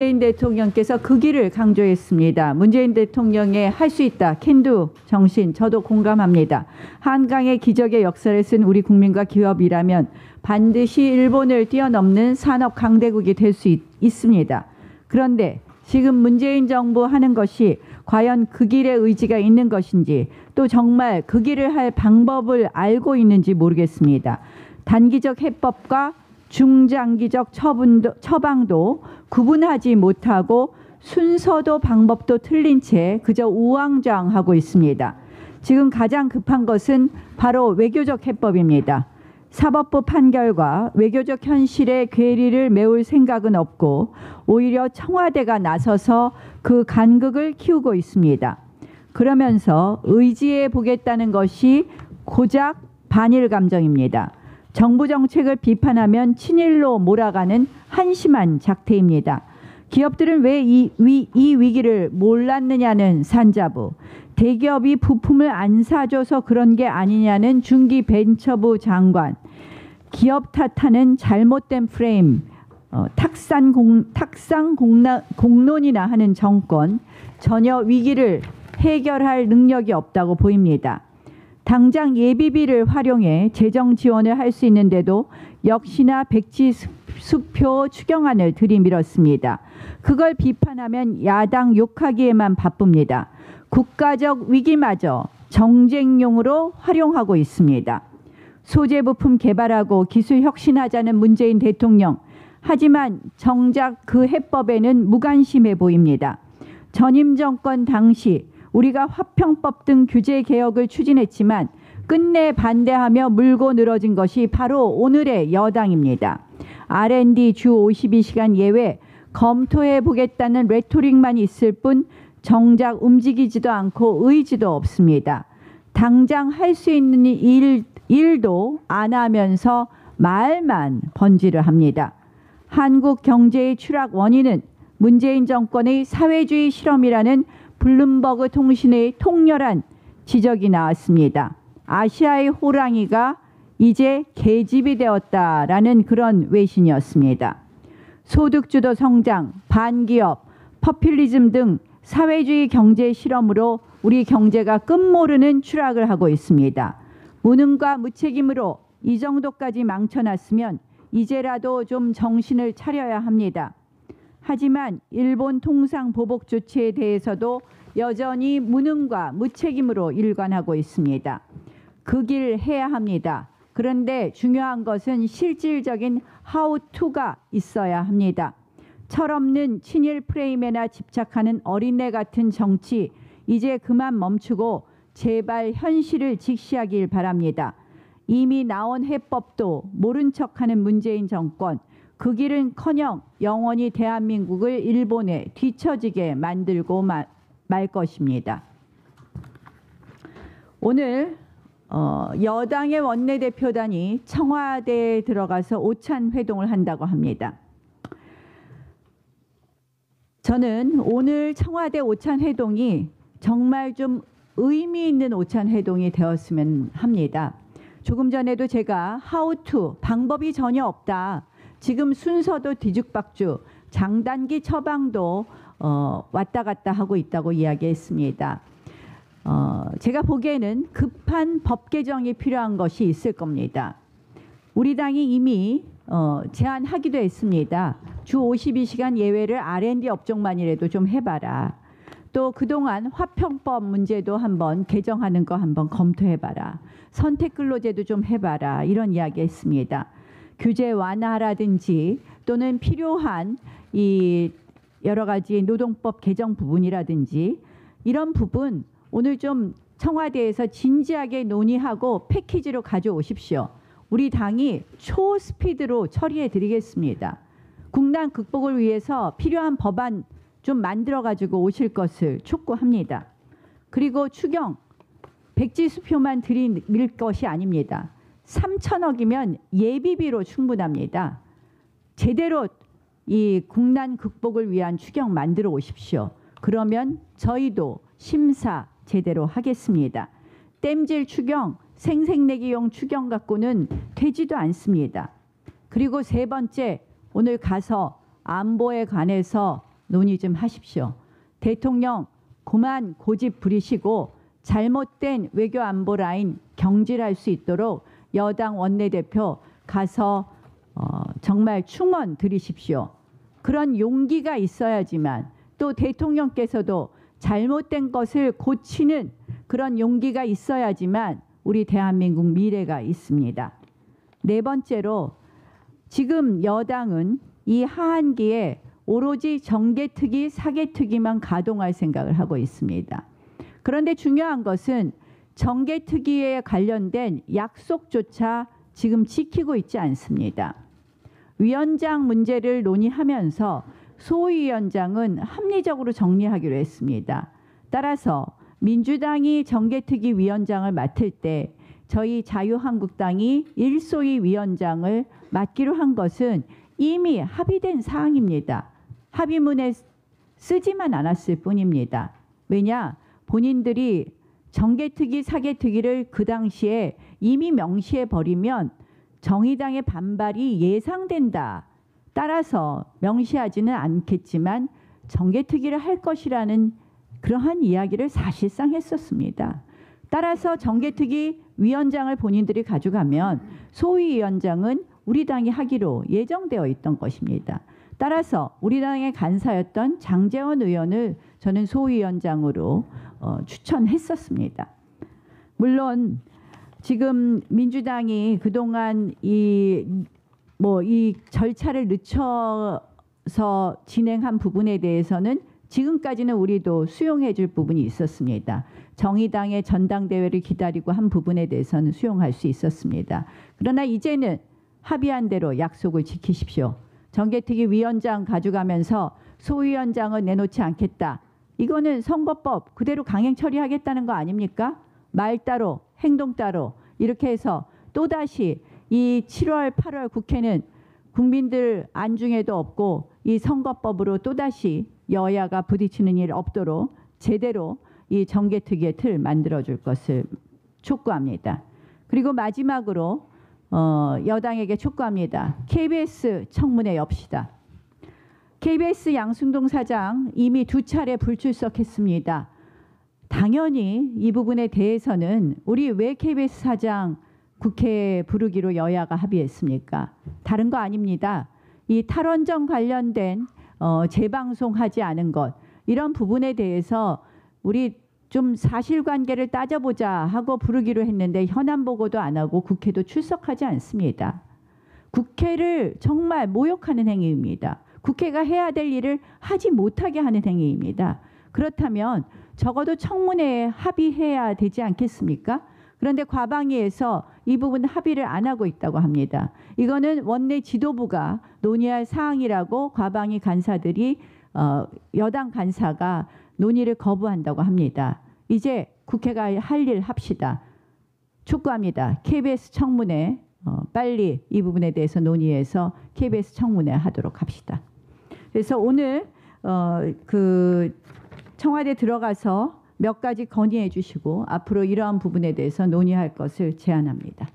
문재인 대통령께서 그 길을 강조했습니다. 문재인 대통령의 할 수 있다, 캔두 정신 저도 공감합니다. 한강의 기적의 역사를 쓴 우리 국민과 기업이라면 반드시 일본을 뛰어넘는 산업 강대국이 될 수 있습니다. 그런데 지금 문재인 정부 하는 것이 과연 그 길의 의지가 있는 것인지 또 정말 그 길을 할 방법을 알고 있는지 모르겠습니다. 단기적 해법과 중장기적 처방도 구분하지 못하고 순서도 방법도 틀린 채 그저 우왕좌왕하고 있습니다. 지금 가장 급한 것은 바로 외교적 해법입니다. 사법부 판결과 외교적 현실의 괴리를 메울 생각은 없고 오히려 청와대가 나서서 그 간극을 키우고 있습니다. 그러면서 의지해 보겠다는 것이 고작 반일 감정입니다. 정부 정책을 비판하면 친일로 몰아가는 한심한 작태입니다. 기업들은 왜 이 위기를 몰랐느냐는 산자부, 대기업이 부품을 안 사줘서 그런 게 아니냐는 중기벤처부 장관, 기업 탓하는 잘못된 프레임, 탁상 공론이나 하는 정권, 전혀 위기를 해결할 능력이 없다고 보입니다. 당장 예비비를 활용해 재정 지원을 할 수 있는데도 역시나 백지수표 추경안을 들이밀었습니다. 그걸 비판하면 야당 욕하기에만 바쁩니다. 국가적 위기마저 정쟁용으로 활용하고 있습니다. 소재 부품 개발하고 기술 혁신하자는 문재인 대통령. 하지만 정작 그 해법에는 무관심해 보입니다. 전임 정권 당시 우리가 화평법 등 규제 개혁을 추진했지만 끝내 반대하며 물고 늘어진 것이 바로 오늘의 여당입니다. R&D 주 52시간 예외 검토해 보겠다는 레토릭만 있을 뿐 정작 움직이지도 않고 의지도 없습니다. 당장 할 수 있는 일도 안 하면서 말만 번지를 합니다. 한국 경제의 추락 원인은 문재인 정권의 사회주의 실험이라는 블룸버그 통신의 통렬한 지적이 나왔습니다. 아시아의 호랑이가 이제 계집이 되었다라는 그런 외신이었습니다. 소득주도 성장, 반기업, 퍼퓰리즘 등 사회주의 경제 실험으로 우리 경제가 끝모르는 추락을 하고 있습니다. 무능과 무책임으로 이 정도까지 망쳐놨으면 이제라도 좀 정신을 차려야 합니다. 하지만 일본 통상 보복 조치에 대해서도 여전히 무능과 무책임으로 일관하고 있습니다. 그 길 해야 합니다. 그런데 중요한 것은 실질적인 how to가 있어야 합니다. 철없는 친일 프레임에나 집착하는 어린애 같은 정치 이제 그만 멈추고 제발 현실을 직시하길 바랍니다. 이미 나온 해법도 모른 척하는 문재인 정권, 그 길은커녕 영원히 대한민국을 일본에 뒤처지게 만들고 말 것입니다. 오늘 여당의 원내대표단이 청와대에 들어가서 오찬 회동을 한다고 합니다. 저는 오늘 청와대 오찬 회동이 정말 좀 의미 있는 오찬 회동이 되었으면 합니다. 조금 전에도 제가 how to, 방법이 전혀 없다. 지금 순서도 뒤죽박죽, 장단기 처방도 왔다 갔다 하고 있다고 이야기했습니다. 제가 보기에는 급한 법 개정이 필요한 것이 있을 겁니다. 우리 당이 이미 제안하기도 했습니다. 주 52시간 예외를 R&D 업종만이라도 좀 해봐라. 또 그동안 화평법 문제도 한번 개정하는 거 한번 검토해봐라. 선택근로제도 좀 해봐라. 이런 이야기 했습니다. 규제 완화라든지 또는 필요한 이 여러 가지 노동법 개정 부분이라든지 이런 부분 오늘 좀 청와대에서 진지하게 논의하고 패키지로 가져오십시오. 우리 당이 초스피드로 처리해 드리겠습니다. 국난 극복을 위해서 필요한 법안 좀 만들어 가지고 오실 것을 촉구합니다. 그리고 추경 백지수표만 들이밀 것이 아닙니다. 3천억이면 예비비로 충분합니다. 제대로 이 국난 극복을 위한 추경 만들어 오십시오. 그러면 저희도 심사 제대로 하겠습니다. 땜질 추경, 생색내기용 추경 갖고는 되지도 않습니다. 그리고 세 번째, 오늘 가서 안보에 관해서 논의 좀 하십시오. 대통령 그만 고집 부리시고 잘못된 외교 안보 라인 경질할 수 있도록 여당 원내대표 가서 정말 충원 드리십시오. 그런 용기가 있어야지만 또 대통령께서도 잘못된 것을 고치는 그런 용기가 있어야지만 우리 대한민국 미래가 있습니다. 네 번째로 지금 여당은 이 하한기에 오로지 정개특위, 사개특위만 가동할 생각을 하고 있습니다. 그런데 중요한 것은 정개특위에 관련된 약속조차 지금 지키고 있지 않습니다. 위원장 문제를 논의하면서 소위원장은 합리적으로 정리하기로 했습니다. 따라서 민주당이 정개특위 위원장을 맡을 때 저희 자유한국당이 1소위 위원장을 맡기로 한 것은 이미 합의된 사항입니다. 합의문에 쓰지만 않았을 뿐입니다. 왜냐? 본인들이 정개특위, 사개특위를 그 당시에 이미 명시해 버리면 정의당의 반발이 예상된다. 따라서 명시하지는 않겠지만 정개특위를 할 것이라는 그러한 이야기를 사실상 했었습니다. 따라서 정개특위 위원장을 본인들이 가져가면 소위위원장은 우리 당이 하기로 예정되어 있던 것입니다. 따라서 우리 당의 간사였던 장제원 의원을 저는 소위원장으로 추천했었습니다. 물론 지금 민주당이 그동안 이 절차를 늦춰서 진행한 부분에 대해서는 지금까지는 우리도 수용해 줄 부분이 있었습니다. 정의당의 전당대회를 기다리고 한 부분에 대해서는 수용할 수 있었습니다. 그러나 이제는 합의한 대로 약속을 지키십시오. 정개특위 위원장 가져가면서 소위원장은 내놓지 않겠다. 이거는 선거법 그대로 강행 처리하겠다는 거 아닙니까? 말 따로 행동 따로 이렇게 해서 또다시 이 7월 8월 국회는 국민들 안중에도 없고 이 선거법으로 또다시 여야가 부딪히는 일 없도록 제대로 이 정개특위의 틀 만들어줄 것을 촉구합니다. 그리고 마지막으로 여당에게 촉구합니다. KBS 청문회 엽시다. KBS 양승동 사장 이미 2차례 불출석했습니다. 당연히 이 부분에 대해서는 우리 왜 KBS 사장 국회에 부르기로 여야가 합의했습니까? 다른 거 아닙니다. 이 탈원전 관련된 재방송하지 않은 것 이런 부분에 대해서 우리 좀 사실관계를 따져보자 하고 부르기로 했는데 현안 보고도 안 하고 국회도 출석하지 않습니다. 국회를 정말 모욕하는 행위입니다. 국회가 해야 될 일을 하지 못하게 하는 행위입니다. 그렇다면 적어도 청문회에 합의해야 되지 않겠습니까? 그런데 과방위에서 이 부분 합의를 안 하고 있다고 합니다. 이거는 원내 지도부가 논의할 사항이라고 과방위 간사들이 여당 간사가 논의를 거부한다고 합니다. 이제 국회가 할 일 합시다. 촉구합니다. KBS 청문회 빨리 이 부분에 대해서 논의해서 KBS 청문회 하도록 합시다. 그래서 오늘 청와대 들어가서 몇 가지 건의해 주시고 앞으로 이러한 부분에 대해서 논의할 것을 제안합니다.